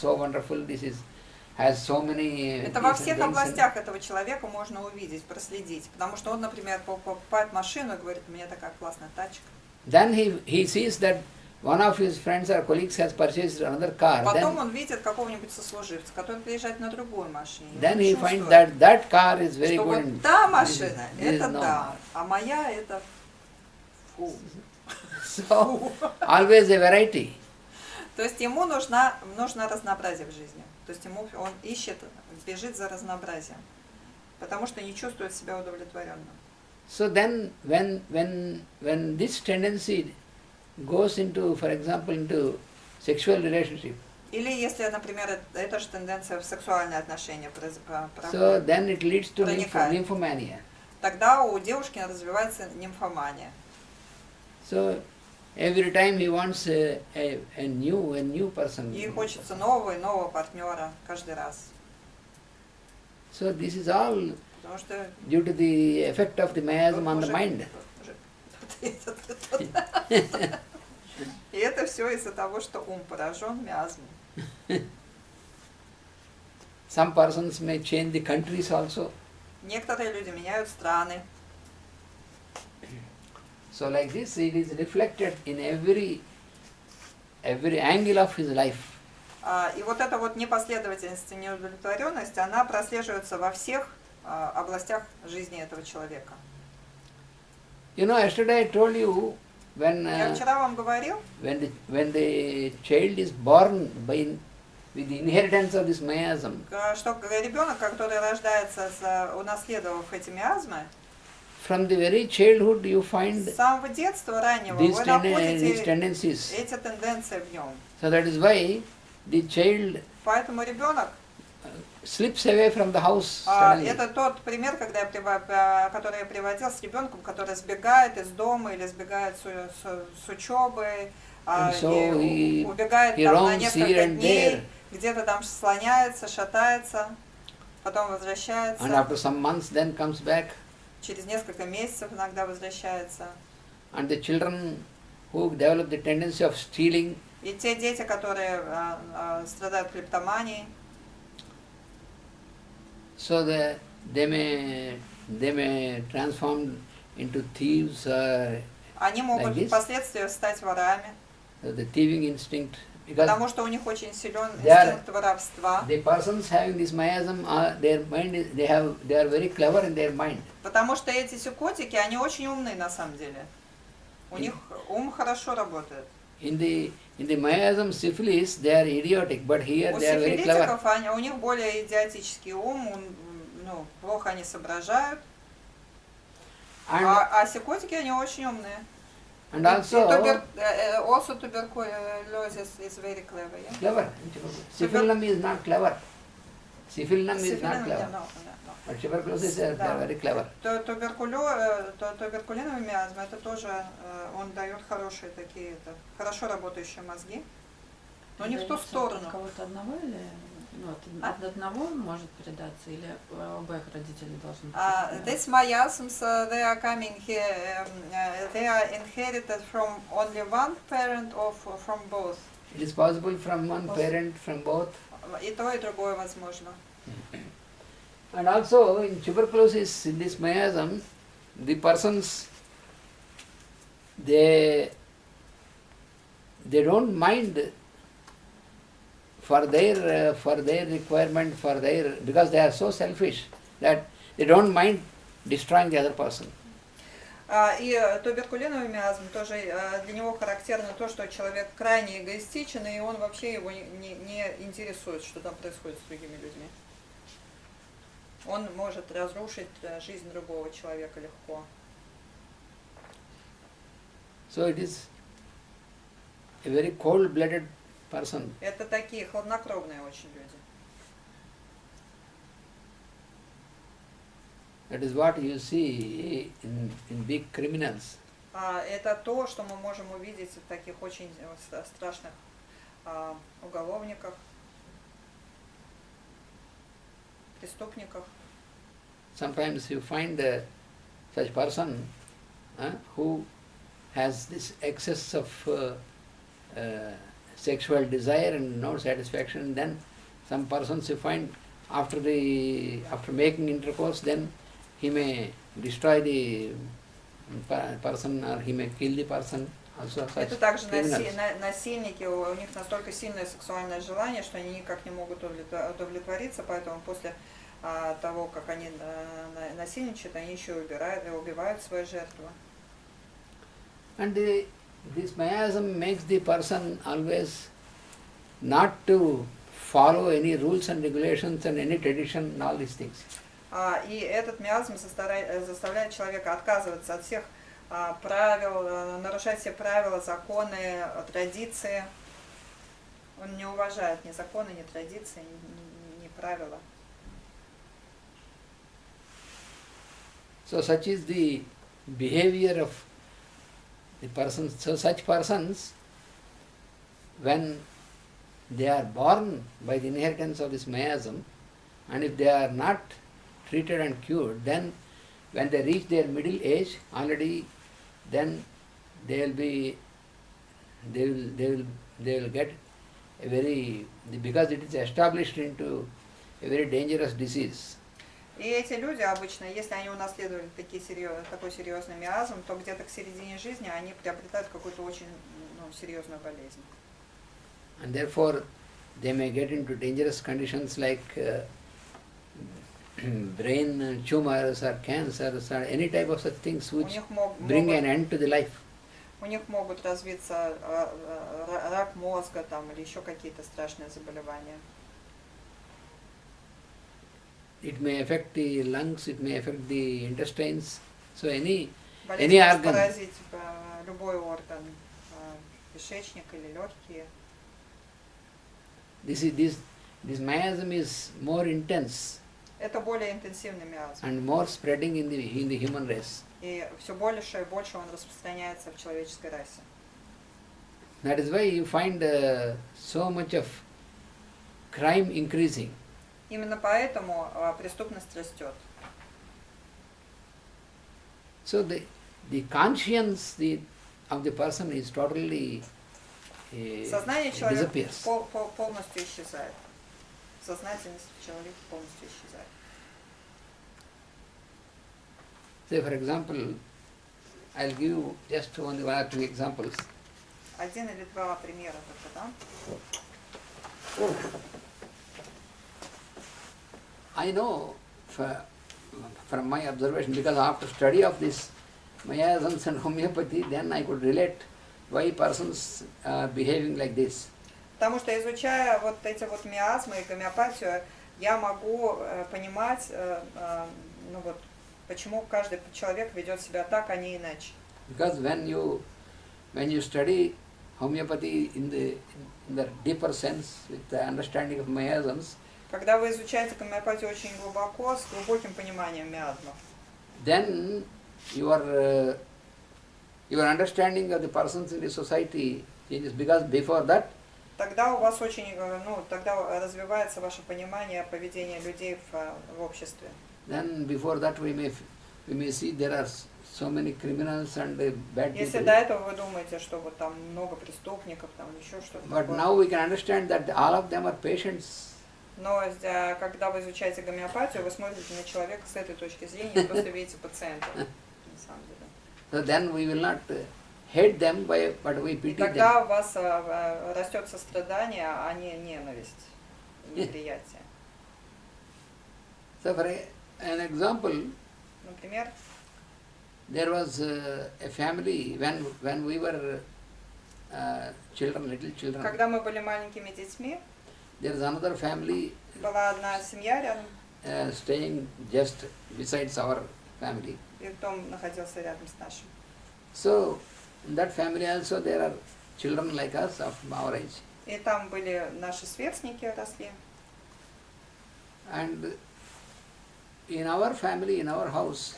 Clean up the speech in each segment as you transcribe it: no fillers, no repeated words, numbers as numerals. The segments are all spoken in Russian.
so wonderful, this is has so many. Это во всех областях этого человека можно увидеть, проследить. Потому что он, например, покупает машину и говорит, у меня такая классная тачка. Then he sees that one of his friends or colleagues has purchased another car. Потом он видит какого-нибудь сослуживца, который приезжает на другой машине. Then he finds that that car is very что good. Вот та машина, это да, а моя это фу. So, always a variety. То есть ему нужно разнообразие в жизни. То есть он ищет, бежит за разнообразием, потому что не чувствует себя удовлетворенным. So then, when this tendency goes into, for example, into sexual relationship. Или если, например, эта же тенденция в сексуальные отношения So then it leads to nymphomania. Тогда у девушки развивается нимфомания. So every time he wants a new person. Ей хочется нового и нового партнера каждый раз. So this is all due to the effect of the miasm on the mind. И это все из-за того, что ум поражен миазмом. Some persons may change the countries also. Некоторые люди меняют страны. So like this, it is reflected in every angle of his life. И вот эта вот непоследовательность и неудовлетворенность, она прослеживается во всех областях жизни этого человека. You know, yesterday I told you Я вчера вам говорил, when the child is born with the inheritance of this miasm, что ребенок, который рождается, унаследовав эти миазмы, from the very childhood you find с самого детства раннего вы находите эти тенденции в нем. So that is why the child Поэтому ребенок slips away from the house. Это тот пример, который я приводил с ребенком, который сбегает из дома или сбегает с учебы, и убегает там на несколько дней, где-то там слоняется, шатается, потом возвращается. And after some months then comes back. Через несколько месяцев иногда возвращается. And the children who develop the tendency of stealing. И те дети, которые страдают клептоманией. So they may transform into thieves. Они могут впоследствии стать ворами. So the thieving instinct. Потому что у них очень силен инстинкт воровства. The persons having this miasm, their mind is, they are very clever in their mind. Потому что эти сикотики, они очень умные на самом деле. У них ум хорошо работает. In the miasm syphilis, they are idiotic, but here they are very clever. У них более идиотический ум, плохо они соображают. А сикотики, они очень умные. And also tuberculosis is very clever. Yeah? Clever. Syphilis is not clever. Syphilis is not clever. No. But tuberculosis they are very clever. Туберкулиновый миазм, это тоже, он дает хорошие такие, хорошо работающие мозги. Но не в ту сторону. Кого-то одного или от одного может передаться, или обоих родителей должны? These miasms, they are coming here, they are inherited from only one parent or from both. It is possible from one parent, from both. И то, и другое возможно. And also in tuberculosis, in this miasm, the persons, they don't mind for their requirement, because they are so selfish that they don't mind destroying the other person. И туберкулиновый миазм тоже для него характерно то, что человек крайне эгоистичен, и он вообще его не интересует, что там происходит с другими людьми. Он может разрушить жизнь другого человека легко. So it is a very cold-blooded person. Это такие хладнокровные очень люди. That is what you see in big criminals. Это то, что мы можем увидеть в таких очень страшных уголовниках, преступниках. Sometimes you find such person who has this excess of sexual desire and no satisfaction. Then some persons you find after making intercourse, then he may destroy the person or he may kill the person. Also such Это также criminals. насильники, у них настолько сильное сексуальное желание, что они никак не могут удовлетвориться, поэтому после того, как они насильничают, они еще убивают свою жертву. And this miasm makes the person always not to follow any rules and regulations and any tradition and all these things. И этот миазм заставляет человека отказываться от всех правил, нарушать все правила, законы, традиции. Он не уважает ни законы, ни традиции, ни правила. So such is the behavior of the persons. So such persons, when they are born by the inheritance of this miasm, and if they are not treated and cured, then when they reach their middle age, already then they will get a very, because it is established into a very dangerous disease. И эти люди обычно, если они унаследовали такой серьезный миазм, то где-то к середине жизни они приобретают какую-то очень серьезную болезнь. And therefore they may get into dangerous conditions like brain tumors or cancers or any type of such things which bring an end to the life. У них могут развиться рак мозга там, или еще какие-то страшные заболевания. It may affect the lungs, it may affect the intestines. So any Болезнь может organ. поразить любой орган, кишечник или легкие. This miasm is more intense Это более интенсивный миазм. and more spreading in the human race. И все больше и больше он распространяется в человеческой расе. That is why you find so much of crime increasing. Именно поэтому преступность растет. So the conscience of the person is totally Сознание человека disappears. полностью исчезает. Сознательность человека полностью исчезает. Say for example, I'll give you just only one or two examples. Один или два примера только, да? I know from my observation, because after study of this miasms and homeopathy, then I could relate why persons are behaving like this. Потому что, изучая вот эти вот миазмы и гомеопатию, я могу понимать, почему каждый человек ведет себя так, а не иначе. Because when you study homeopathy in the deeper sense, with the understanding of miasms, Когда вы изучаете гомеопатию очень глубоко, с глубоким пониманием миазмов, then your understanding of the persons in the society changes. Because before that, тогда у вас очень, тогда развивается ваше понимание поведения людей в обществе. then before that we may see there are so many criminals and bad Если people. до этого вы думаете, что вот там много преступников, там еще что-то But такое. now we can understand that all of them are patients. Но когда вы изучаете гомеопатию, вы смотрите на человека с этой точки зрения, просто видите пациента, на самом деле. So then we will not hate them, but we И pity тогда them. у вас растет сострадание, а не ненависть, неприятие. So for an example, Например, there was a family when we were little children. когда мы были маленькими детьми, There is another family была одна семья рядом, staying just besides our family. и дом находился рядом с нашим. So in that family also there are children like us of our age. И там были наши сверстники росли. And in our family, in our house,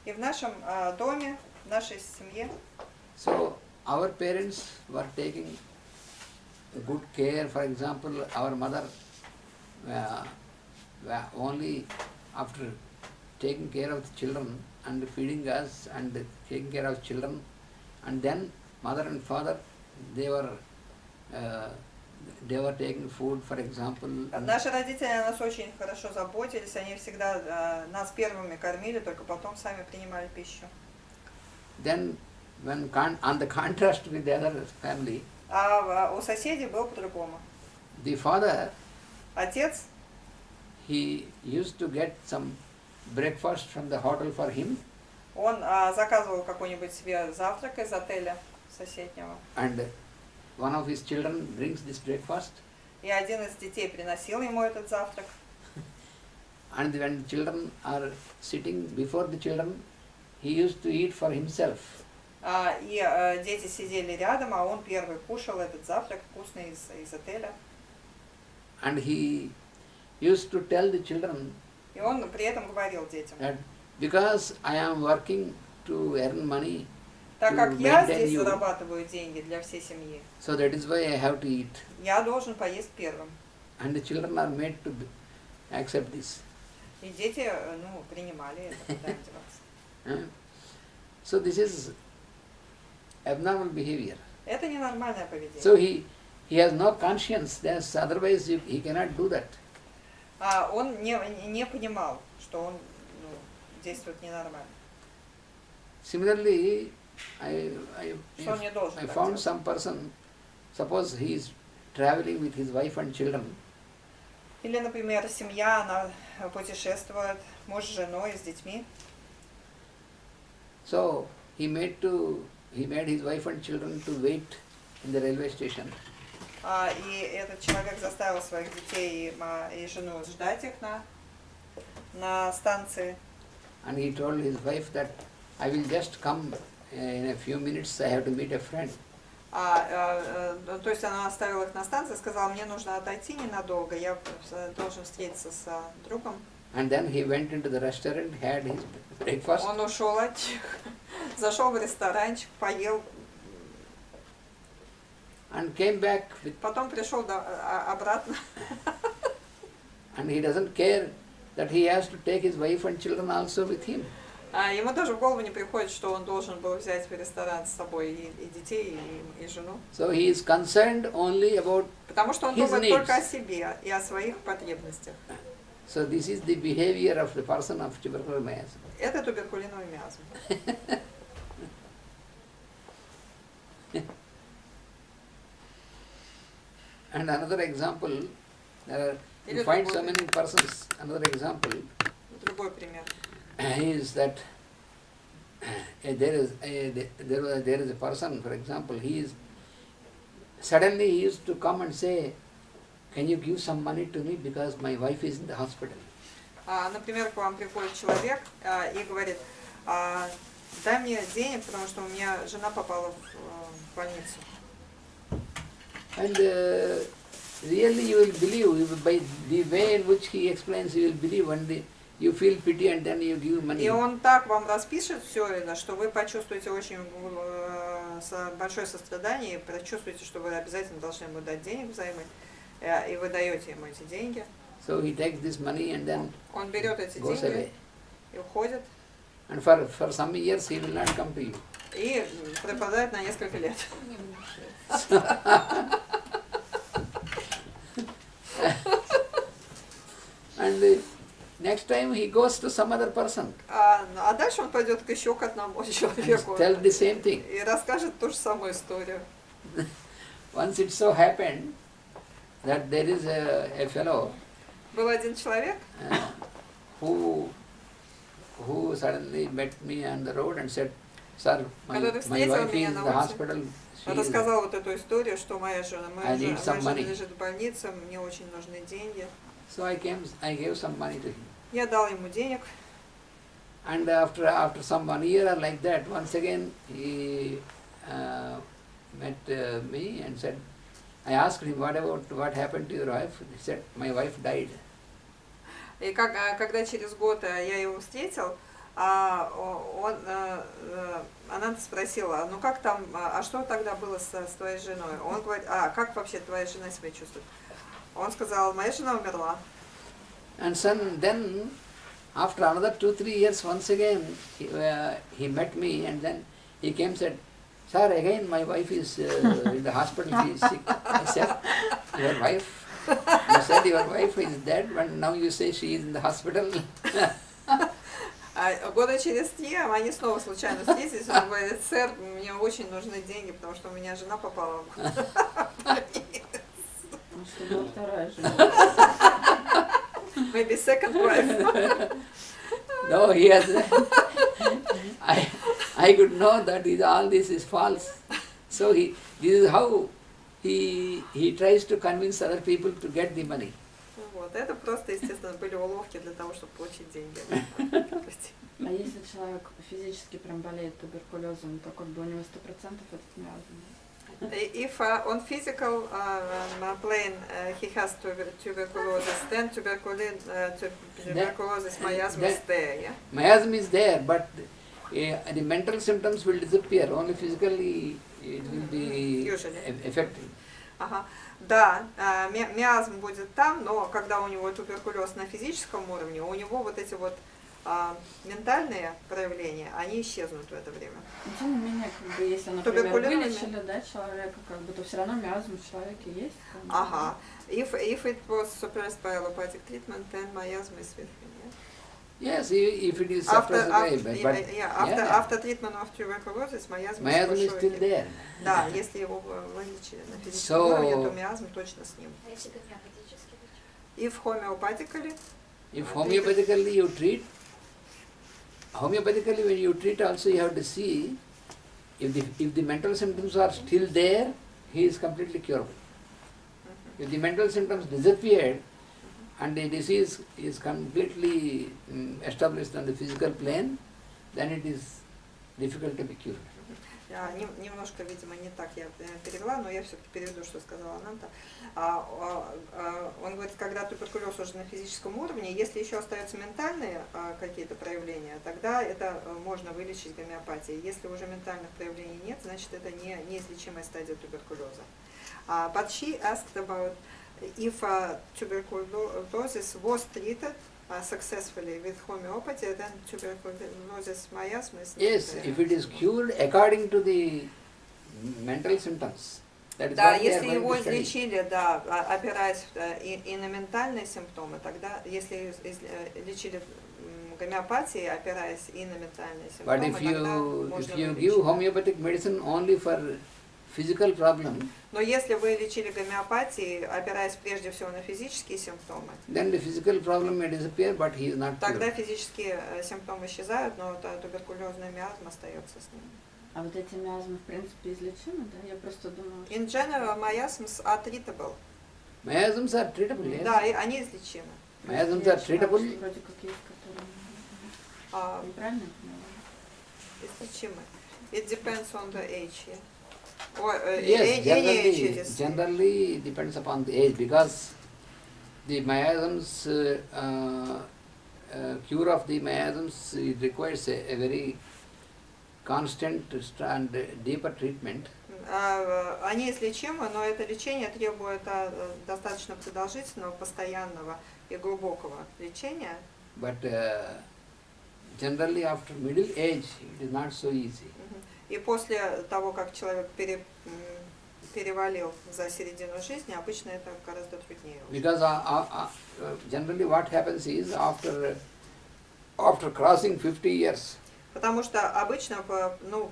И в нашем доме, в нашей семье, so our parents were taking good care. For example, our mother only after taking care of the children, and feeding us and taking care of children, and then mother and father, they were taking food, for example. Наши родители о нас очень хорошо заботились, они всегда нас первыми кормили, только потом сами принимали пищу. Then, when on the contrast with the other family, А у соседей было по-другому. the father, Отец, he used to get some breakfast from the hotel for him, он заказывал какой-нибудь себе завтрак из отеля соседнего. and one of his children brings this breakfast. И один из детей приносил ему этот завтрак. And when the children are sitting before the children, he used to eat for himself. И дети сидели рядом, а он первый кушал этот завтрак вкусный из отеля. And he used to tell the children И он при этом говорил детям, that because I am working to earn money, так как to я maintain здесь you, зарабатываю деньги для всей семьи, so that is why I have to eat. я должен поесть первым. And the children are made to accept this. И дети, принимали это, куда им деваться. So this is abnormal behavior. Это ненормальное поведение. So he has no conscience, otherwise he cannot do that. Он не понимал, что он действует ненормально. Similarly, Что он не должен I так found делать. some person, suppose he is traveling with his wife and children, Или, например, семья, она путешествует, муж с женой, с детьми. so he made his wife and children to wait in the railway station. И этот человек заставил своих детей и жену ждать их на станции. And he told his wife that I will just come in a few minutes, I have to meet a friend. То есть она оставила их на станции, сказала, мне нужно отойти ненадолго, я должен встретиться с другом. And then he went into the restaurant, had his breakfast. Он ушел от них, зашел в ресторанчик, поел. And came back with, Потом пришел обратно. and he doesn't care that he has to take his wife and children also with him. Ему даже в голову не приходит, что он должен был взять в ресторан с собой и детей, и жену. So he is concerned only about Потому что он his думает needs. только о себе и о своих потребностях. So this is the behavior of the person of tubercular miasm. Это туберкулиновый миазм. And another example, you Или find другой so many persons, another example Другой пример. is that there is a person, for example, suddenly he used to come and say, can you give some money to me because my wife is in the hospital. Например, к вам приходит человек и говорит, дай мне денег, потому что у меня жена попала в больницу. And really you will believe, by the way in which he explains, you will believe, and you feel pity and then you give money. И он так вам распишет все это, что вы почувствуете очень большое сострадание, и почувствуете, что вы обязательно должны ему дать денег взаймы, и вы даете ему эти деньги. So he takes this money and then Он берет эти goes деньги away. и уходит, And for some years he will not come to you. и пропадает на несколько лет. And next time he goes to some other person. А дальше он пойдет еще к одному человеку Tell the same thing. и расскажет ту же самую историю. Once it so happened that there is a fellow Был один человек, who suddenly met me on the road and said, "Sir, my Который встретил wife меня is in на the улице. hospital. он рассказал вот эту историю, что моя жена I need some money. лежит в больнице, мне очень нужны деньги. So I gave some money to him. Я дал ему денег, And after some 1 year or like that, once again he met me and said, I asked him, what happened to your wife? He said, my wife died. и когда через год я его встретил, Ананта спросила, ну как там, что тогда было с твоей женой? Он говорит, как вообще твоя жена себя чувствует? Он сказал, моя жена умерла. And then After another 2-3 years, once again, he met me and then he came and said, "Sir, again my wife is in the hospital, she is sick." I said, "Your wife? You said your wife is dead, and now you say she is in the hospital." Года через 3 они снова случайно встретились, он говорит: "Сэр, мне очень нужны деньги, потому что у меня жена попала в больницу." Что была вторая жена. Maybe second wife. No, he has. I could know that all this is false. So this is how he tries to convince other people to get the money. Вот, это просто, естественно, были уловки для того, чтобы получить деньги. А если человек физически прям болеет туберкулезом, то как бы у него 100% этот миазм? If on physical plane he has tuberculosis, then tuberculosis miasm is there, yeah? Miasm is there, but the mental symptoms will disappear. Only physically it will be effective. Ага. Да, миазм будет там, но когда у него туберкулез на физическом уровне, у него вот эти вот ментальные проявления, они исчезнут в это время. Тем не менее, как бы, если, например, вылечили, да, человека, как бы, то все равно миазм в человеке есть. Ага. If it was suppressed by allopathic treatment, then miasm is with him, yeah? Yes, if it is suppressed away, after treatment of tuberculosis, miasm is still there. Да, если его вылечили на физическом уровне, то миазм точно с ним. If homeopathically? If homeopathically you treat, when you treat also you have to see if the mental symptoms are still there, he is completely curable. If the mental symptoms disappeared and the disease is completely established on the physical plane, then it is difficult to be cured. Немножко, видимо, не так я перевела, но я все-таки переведу, что сказала Ананта. Он говорит, когда туберкулез уже на физическом уровне, если еще остаются ментальные какие-то проявления, тогда это можно вылечить гомеопатией. Если уже ментальных проявлений нет, значит это неизлечимая стадия туберкулеза. But she asked about if tuberculosis was treated successfully with homeopathy, then tuberculosis miasm is yes, if it is cured according to the mental symptoms. Да, если его излечили, да, опираясь и на ментальные симптомы, тогда, если лечили гомеопатией, опираясь и на ментальные симптомы, тогда можно if you give homeopathic medicine only for physical problem, но если вы лечили гомеопатией, опираясь прежде всего на физические симптомы, then the physical problem may disappear, but he is not тогда cured. Физические симптомы исчезают, но туберкулезный миазм остается с ним. А вот эти миазмы, в принципе, излечимы, да? Я просто думала... In general, miasms are treatable. Miasms are treatable, yes. Да, и они излечимы. Miasms are treatable. Вроде как есть, которые... Неправильно я поняла? Излечимы. It depends on the age, yeah? Yes, generally depends upon the age, because the miasms, cure of the miasms, it requires a very constant and deeper treatment. Они излечимы, но это лечение требует достаточно продолжительного, постоянного и глубокого лечения. But generally after middle age, it is not so easy. И после того, как человек перевалил за середину жизни, обычно это гораздо труднее. Because generally what happens is after crossing 50 years, потому что обычно, ну,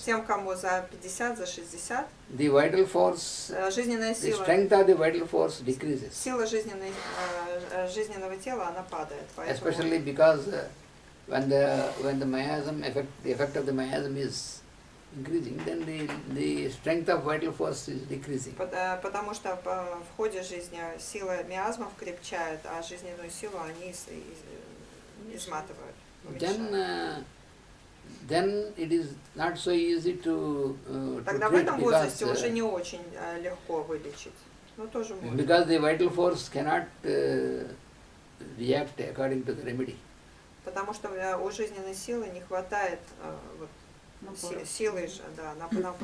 тем, кому за 50, за 60, the vital force, жизненная сила, the strength of the vital force decreases. Сила жизненного тела, она падает. Especially because when the miasm the effect of the miasm is increasing, then the strength of vital force is decreasing. Потому что в ходе жизни сила миазмов крепчает, а жизненную силу они изматывают. Then it is not so easy to тогда в этом возрасте уже не очень легко вылечить. Но тоже можно. Because the vital force cannot react according to the remedy. Потому что у жизненной силы не хватает силы, да,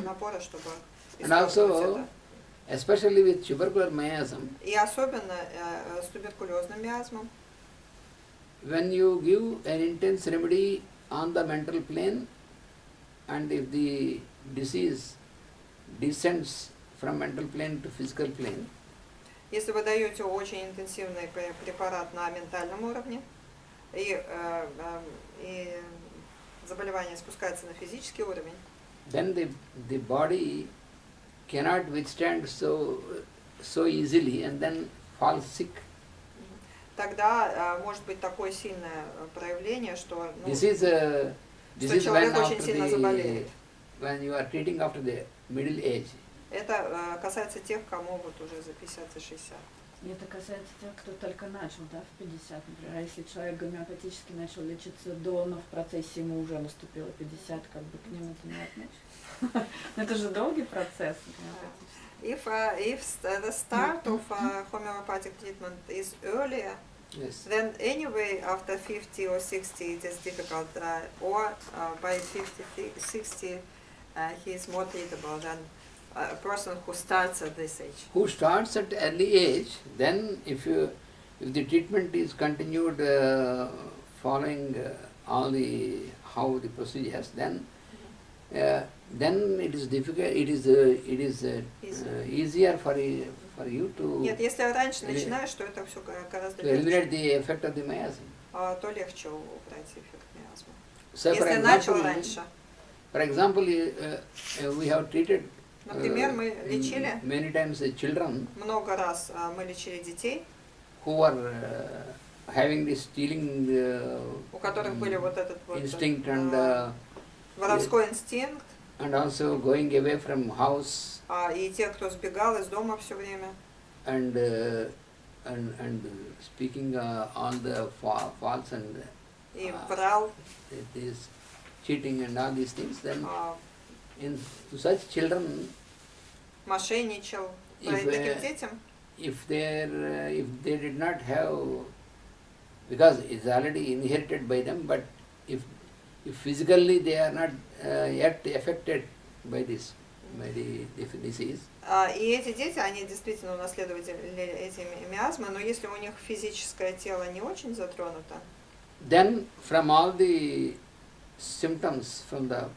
напора, чтобы использовать это. Especially with tubercular miasm. И особенно с туберкулезным миазмом. when you give an intense remedy on the mental plane, and if the disease descends from mental plane to physical plane, если вы даете очень интенсивный препарат на ментальном уровне, и заболевание спускается на физический уровень, then the body cannot withstand so easily and then falls sick. Тогда может быть такое сильное проявление, что, This is человек when очень сильно заболеет. When you are treating after the middle age. Это касается тех, кому вот уже за 50 и 60. И это касается тех, кто только начал, да, в 50, например. А если человек гомеопатически начал лечиться до, но в процессе ему уже наступило 50, как бы к ним это не относится. Это же долгий процесс. If the start of homeopathic treatment is earlier, Yes. then anyway after 50 or 60 it is difficult, or by 50, 60 he is more treatable than a person who starts at this age. Who starts at early age, then if the treatment is continued following how the procedures, then it is difficult. It is easier for you to Нет, если раньше начинаешь, то это все гораздо eliminate легче, the effect of the miasm. то легче убрать эффект миазма. So Если начал раньше. For example, we have treated Например, мы лечили many times children много раз, мы лечили детей, who are having this stealing у которых были вот этот вот instinct and воровской инстинкт, and also going away from house и те, кто сбегал из дома все время, and speaking all the false and и врал, this cheating and all these things, then to such children, мошенничал. if Таким детям, if they did not have, because it's already inherited by them, but if physically they are not yet affected by the disease, и эти дети, они действительно унаследовали эти миазмы, но если у них физическое тело не очень затронуто, then from all the symptoms from the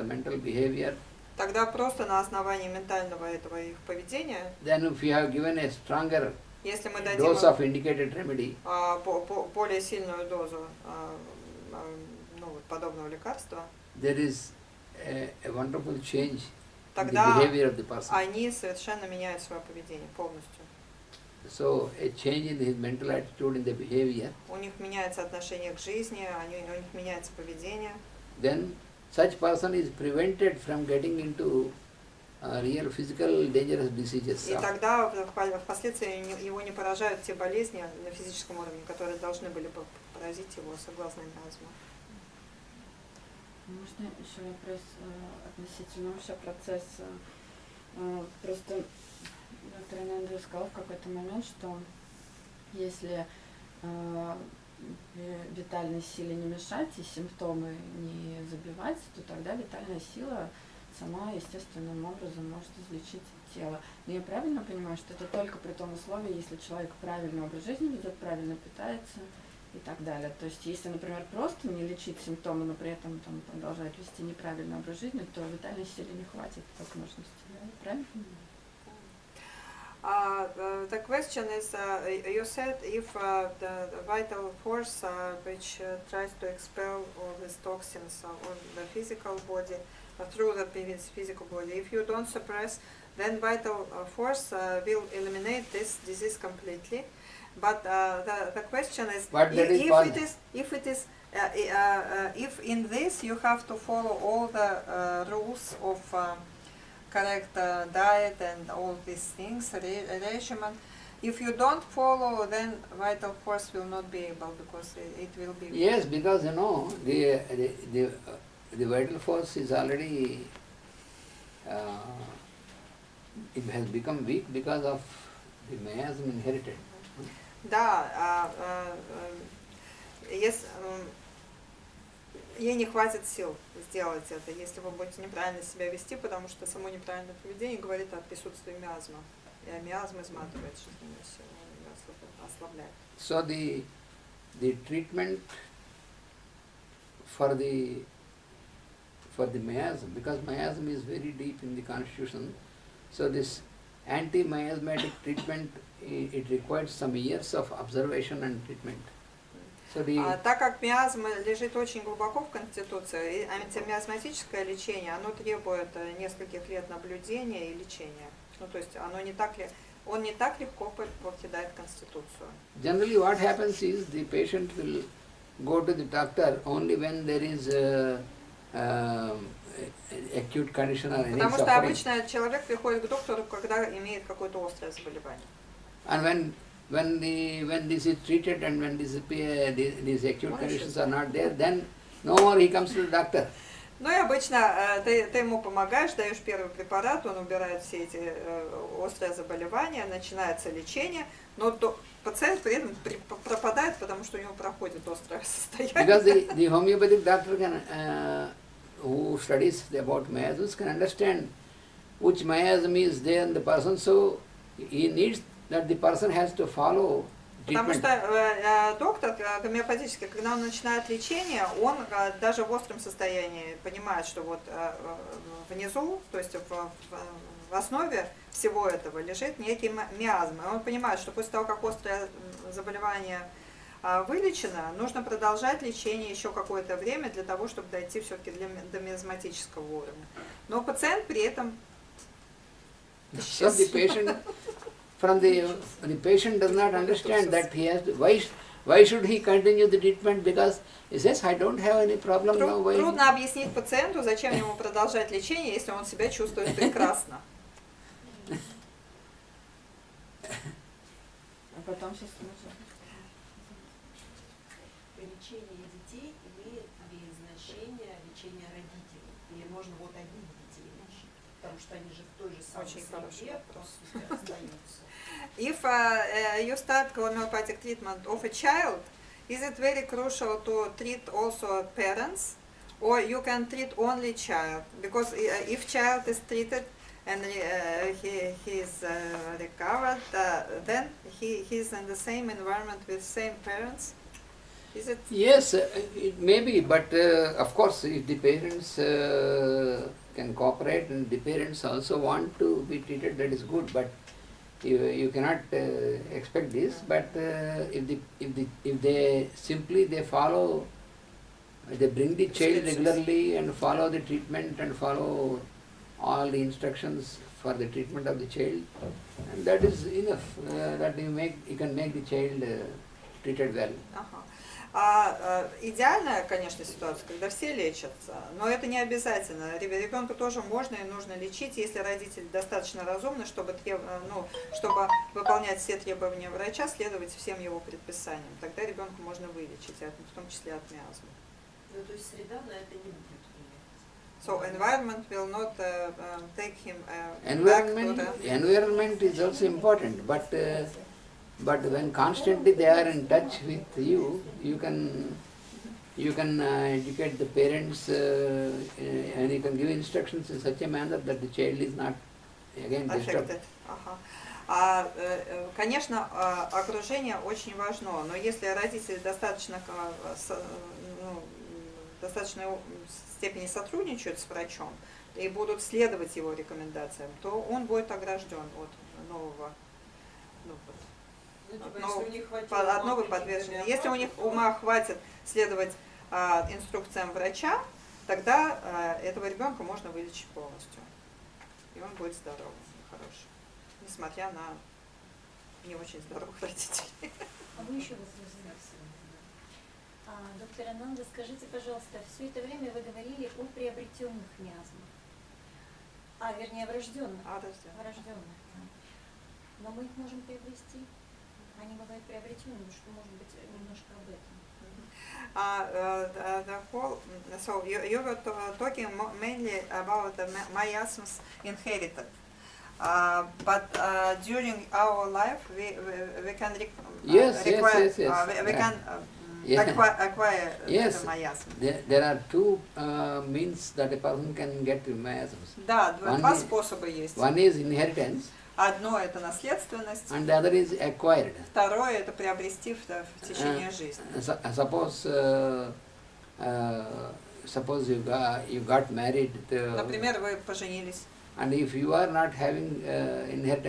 mental behavior, тогда просто на основании ментального этого их поведения, then if you have given a stronger если мы дадим dose of indicated remedy, более сильную дозу подобного лекарства, there is a wonderful change in the тогда behavior of the person. они совершенно меняют свое поведение полностью. So a change in his mental attitude, in the behavior, У них меняется отношение к жизни, у них меняется поведение. then such person is prevented from getting into real physical dangerous diseases. И тогда впоследствии его не поражают те болезни на физическом уровне, которые должны были бы поразить его согласно миазму. Можно еще вопрос относительно вообще процесса? Просто доктор Ананда сказал в какой-то момент, что если витальной силе не мешать и симптомы не забивать, то тогда витальная сила сама естественным образом может излечить тело. Но я правильно понимаю, что это только при том условии, если человек правильный образ жизни ведет, правильно питается и так далее. То есть, если, например, просто не лечить симптомы, но при этом там, продолжать вести неправильный образ жизни, то витальной силе не хватит возможности. Правильно понимаю? The question is, you said if the vital force which tries to expel all these toxins on the physical body, through the physical body, if you don't suppress, then vital force will eliminate this disease completely. But the question is, if in this you have to follow all the rules of correct diet and all these things, regimen. If you don't follow, then vital force will not be able, because it will be weak. Yes, because the vital force is already it has become weak because of the miasm inherited. Да, ей не хватит сил сделать это, если вы будете неправильно себя вести, потому что само неправильное поведение говорит о присутствии миазма. И миазм изматывает жизненную силу, ее ослабляет. So the the treatment for the miasm, because miasm is very deep in the constitution, so this anti-miasmatic treatment, it requires some years of observation and treatment. Так как миазма лежит очень глубоко в Конституции, и антимиазматическое лечение, оно требует нескольких лет наблюдения и лечения. Ну, то есть он не так легко покидает Конституцию. Generally what happens is the patient will go to the doctor only when there is acute condition or any Потому что suffering. обычно человек приходит к доктору, когда имеет какое-то острое заболевание. And when this is treated and when these acute conditions are not there, then no more he comes to the doctor. Ну и обычно ты ему помогаешь, даешь первый препарат, он убирает все эти острые заболевания, начинается лечение, но пациент при этом пропадает, потому что у него проходит острое состояние. Because the homeopathic doctor can, who studies about miasms can understand which miasm is there in the person, so he needs that the person has to follow Потому treatment. что доктор гомеопатический, когда он начинает лечение, он даже в остром состоянии понимает, что вот внизу, то есть в основе всего этого лежит некий миазм. И он понимает, что после того, как острое заболевание вылечено, нужно продолжать лечение еще какое-то время для того, чтобы дойти все-таки до миазматического уровня. Но пациент при этом So the patient does not understand that he has to, why should he continue the treatment, because he says, I don't have any problem now. Трудно объяснить пациенту, зачем ему продолжать лечение, если он себя чувствует прекрасно. А потом сейчас Лечение детей имеет ли значение лечения родителей? Или можно вот одних детей лечить? Потому что они же в той же самой среде просто остаются. If you start homeopathic treatment of a child, is it very crucial to treat also parents, or you can treat only child? Because if child is treated and he is recovered, then he is in the same environment with same parents. Is it? Yes, it may be, but of course, if the parents can cooperate and the parents also want to be treated, that is good. But you cannot expect this. But if they simply follow, they bring the child regularly and follow the treatment and follow all the instructions for the treatment of the child, and that is enough. That you can make the child treated well. Идеальная, конечно, ситуация, когда все лечатся, но это не обязательно. Ребенка тоже можно и нужно лечить, если родители достаточно разумны, чтобы чтобы выполнять все требования врача, следовать всем его предписаниям. Тогда ребенка можно вылечить, в том числе от миазмы. Ну, то есть среда на это не будет влиять. So environment will not take him Environment is also important, but when constantly they are in touch with you, you can educate the parents and you can give instructions in such a manner that the child is not again disturbed. Конечно, окружение очень важно, но если родители достаточной степени сотрудничают с врачом и будут следовать его рекомендациям, то он будет огражден от нового от новой подверженности. Если у них ума хватит следовать инструкциям врача, тогда этого ребенка можно вылечить полностью. И он будет здоровым, хорошим, несмотря на не очень здоровых родителей. А вы еще доктор Ананда, скажите, пожалуйста, все это время вы говорили о приобретенных миазмах. Вернее, врожденных. Врожденных. Но мы их можем приобрести. Они бывают приобретенными, что может быть немножко об этом. So you were talking mainly about the miasms inherited, but during our life we can acquire the miasm. There are two means that a person can get miasms. Да, два способа есть. One is inheritance. Одно это наследственность, and the other is acquired. второе это приобрести в течение жизни. Suppose you got married. Например, вы поженились. And if you are not having inheritance